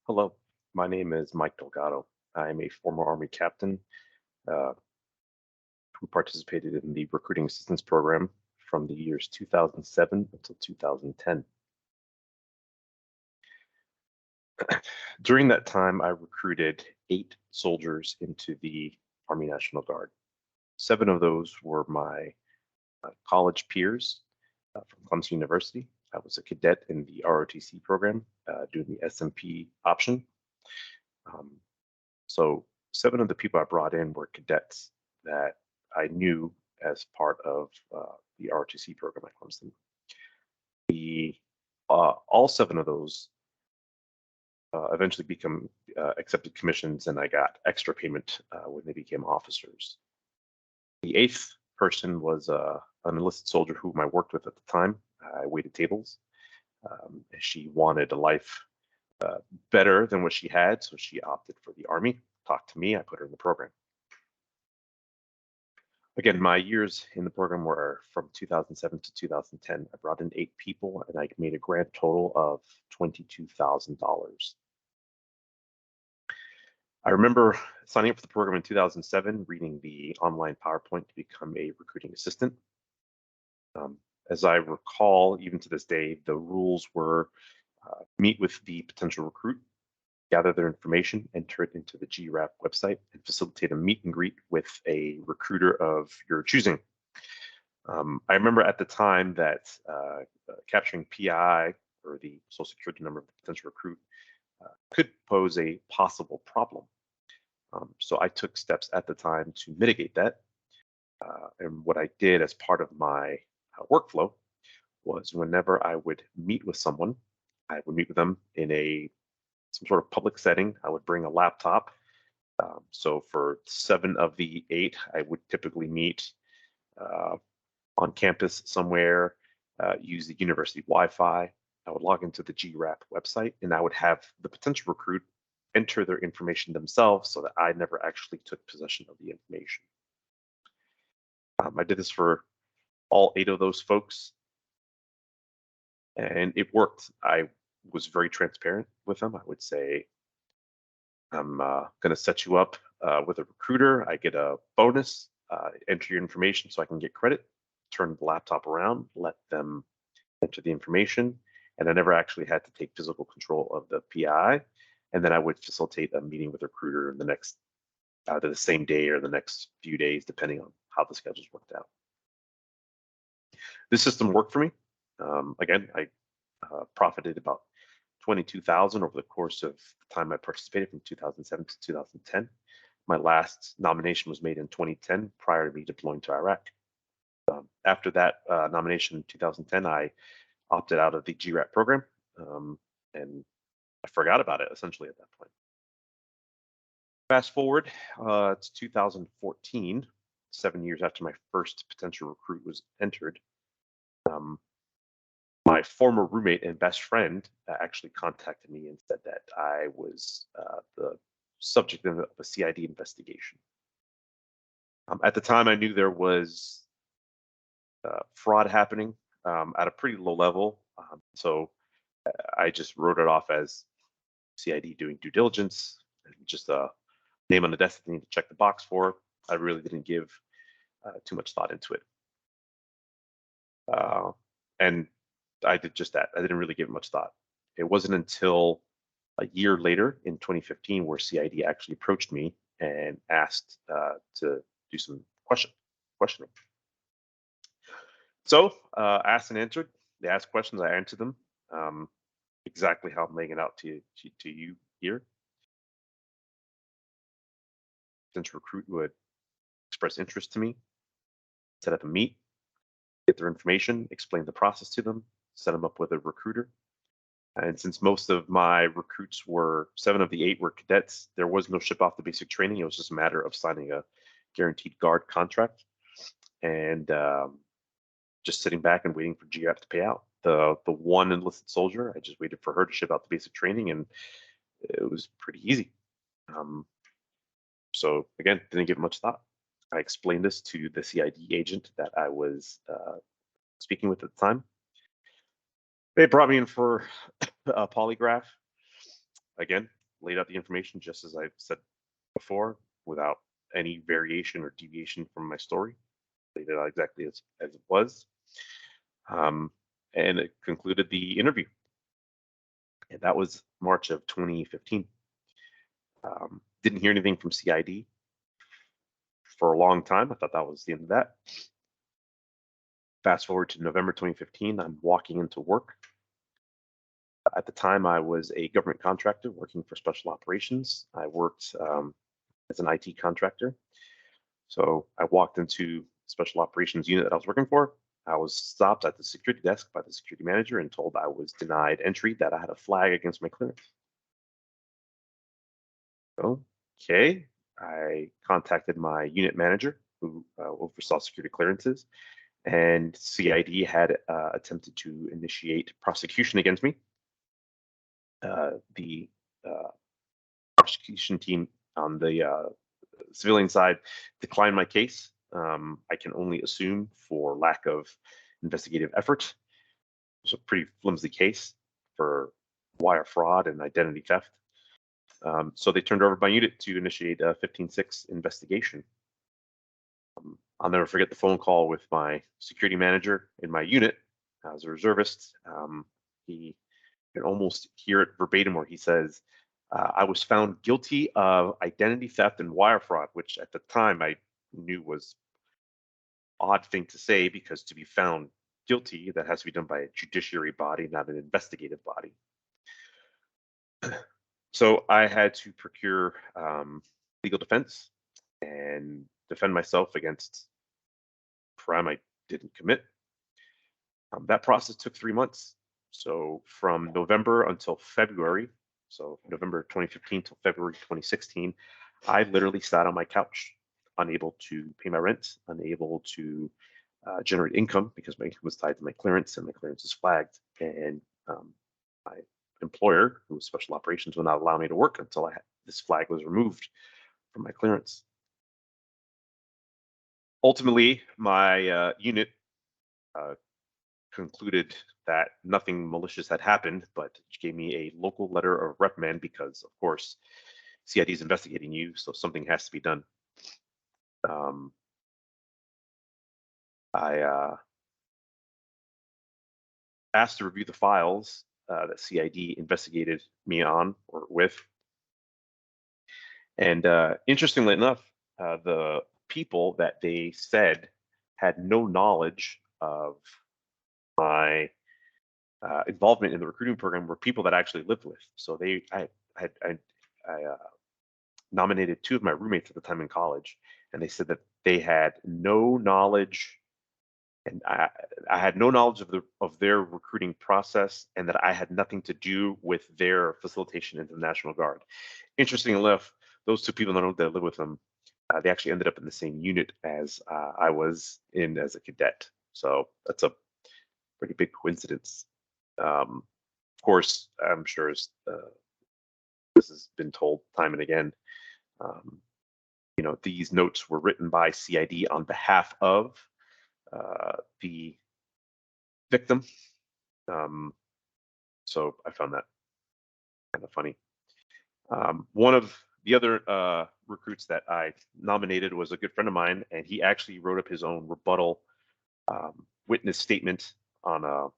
Hello, my name is Mike Delgado. I am a former Army captain uh, who participated in the recruiting assistance program from the years 2007 until 2010. During that time, I recruited 8 soldiers into the Army National Guard. 7 of those were my college peers from Clemson University. I was a cadet in the ROTC program doing the SMP option. Um, So 7 of the people I brought in were cadets that I knew as part of the ROTC program at Clemson. All 7 of those eventually become accepted commissions, and I got extra payment when they became officers. The 8th person was an enlisted soldier whom I worked with at the time. I waited tables. She wanted a life uh, better than what she had, so she opted for the Army. Talked to me, I put her in the program. Again, my years in the program were from 2007 to 2010. I brought in 8 people and I made a grand total of $22,000. I remember signing up for the program in 2007, reading the online PowerPoint to become a recruiting assistant. As I recall, even to this day, the rules were meet with the potential recruit, gather their information, enter it into the GRAP website, and facilitate a meet and greet with a recruiter of your choosing. I remember at the time that capturing PI, or the Social Security number of the potential recruit, could pose a possible problem. So I took steps at the time to mitigate that. And what I did as part of my workflow was whenever I would meet with someone, I would meet with them in some sort of public setting. I would bring a laptop. So for 7 of the 8, I would typically meet on campus somewhere, use the university Wi-Fi. I would log into the GRAP website, and I would have the potential recruit enter their information themselves so that I never actually took possession of the information. I did this for all 8 of those folks, and it worked. I was very transparent with them. I would say, I'm going to set you up with a recruiter. I get a bonus. Enter your information so I can get credit. Turn the laptop around, let them enter the information, and I never actually had to take physical control of the PI. And then I would facilitate a meeting with a recruiter in the next, either the same day or the next few days, depending on how the schedules worked out. This system worked for me. Again, I profited about 22,000 over the course of the time I participated from 2007 to 2010. My last nomination was made in 2010 prior to me deploying to Iraq. After that nomination in 2010, I opted out of the GRAP program, and I forgot about it essentially at that point. Fast forward, it's 2014, 7 years after my first potential recruit was entered. My former roommate and best friend actually contacted me and said that I was the subject of a CID investigation. At the time, I knew there was fraud happening at a pretty low level. So I just wrote it off as CID doing due diligence, just a name on the desk that you need to check the box for. I really didn't give too much thought into it. And I did just that. I didn't really give much thought. It wasn't until a year later in 2015 where CID actually approached me and asked to do some questioning. So asked and answered. They asked questions, I answered them. Exactly how I'm laying it out to you here. Since recruit would express interest to me, set up a meet, get their information, explain the process to them, set them up with a recruiter. And since most of my recruits were 7 of the 8 were cadets, there was no ship off the basic training. It was just a matter of signing a guaranteed guard contract and just sitting back and waiting for GF to pay out. The one enlisted soldier, I just waited for her to ship out the basic training, and it was pretty easy. So again, didn't give much thought. I explained this to the CID agent that I was speaking with at the time. They brought me in for a polygraph. Again, laid out the information just as I've said before, without any variation or deviation from my story. Laid it out exactly as it was. Um, and it concluded the interview. And that was March of 2015. Didn't hear anything from CID for a long time. I thought that was the end of that. Fast forward to November 2015, I'm walking into work. At the time, I was a government contractor working for special operations. I worked as an IT contractor. So I walked into special operations unit that I was working for. I was stopped at the security desk by the security manager and told I was denied entry, that I had a flag against my clearance. Okay. I contacted my unit manager who oversaw security clearances, and CID had attempted to initiate prosecution against me. The prosecution team on the civilian side declined my case. I can only assume for lack of investigative effort. It was a pretty flimsy case for wire fraud and identity theft. So they turned over my unit to initiate a 15-6 investigation. I'll never forget the phone call with my security manager in my unit as a reservist. He can almost hear it verbatim where he says, I was found guilty of identity theft and wire fraud, which at the time I knew was odd thing to say, because to be found guilty, that has to be done by a judiciary body, not an investigative body. So I had to procure legal defense and defend myself against crime I didn't commit. That process took 3 months. So from November until February, so November 2015 till February 2016, I literally sat on my couch, unable to pay my rent, unable to generate income because my income was tied to my clearance and my clearance was flagged. And my employer, who was special operations, would not allow me to work until this flag was removed from my clearance. Ultimately, my unit concluded that nothing malicious had happened, but gave me a local letter of reprimand because, of course, CID is investigating you, so something has to be done. I asked to review the files that CID investigated me on or with. And interestingly enough, the people that they said had no knowledge of my involvement in the recruiting program were people that I actually lived with. So I nominated 2 of my roommates at the time in college, and they said that they had no knowledge, and I had no knowledge of their recruiting process, and that I had nothing to do with their facilitation into the National Guard. Interesting enough, those 2 people that live with them, they actually ended up in the same unit as I was in as a cadet. So that's a pretty big coincidence. Of course, I'm sure this has been told time and again. These notes were written by CID on behalf of the victim. So I found that kind of funny. One of the other recruits that I nominated was a good friend of mine, and he actually wrote up his own rebuttal witness statement on a,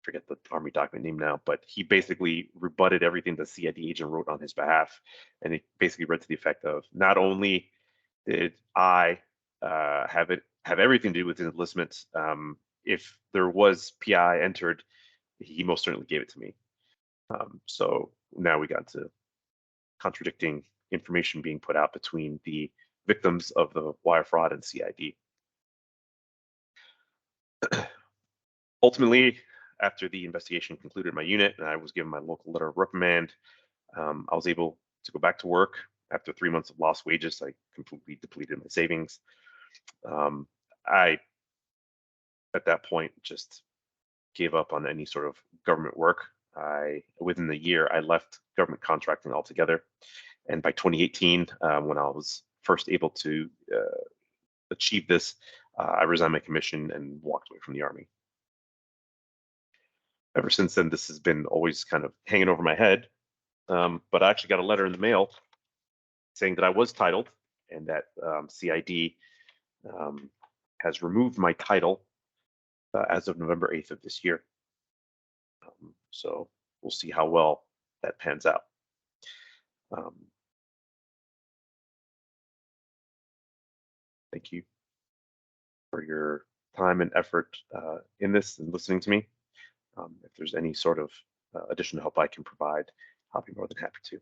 forget the Army document name now, but he basically rebutted everything the CID agent wrote on his behalf. And it basically read to the effect of, not only did I have everything to do with his enlistment, if there was PI entered, he most certainly gave it to me. So now we got to contradicting information being put out between the victims of the wire fraud and CID. Ultimately, after the investigation concluded in my unit and I was given my local letter of reprimand, I was able to go back to work. After 3 months of lost wages, I completely depleted my savings. I, at that point, just gave up on any sort of government work. Within the year, I left government contracting altogether. And by 2018, when I was first able to achieve this, I resigned my commission and walked away from the Army. Ever since then, this has been always kind of hanging over my head. But I actually got a letter in the mail saying that I was titled and that CID has removed my title as of November 8th of this year. So we'll see how well that pans out. Thank you for your time and effort in this and listening to me. If there's any sort of additional help I can provide, I'll be more than happy to.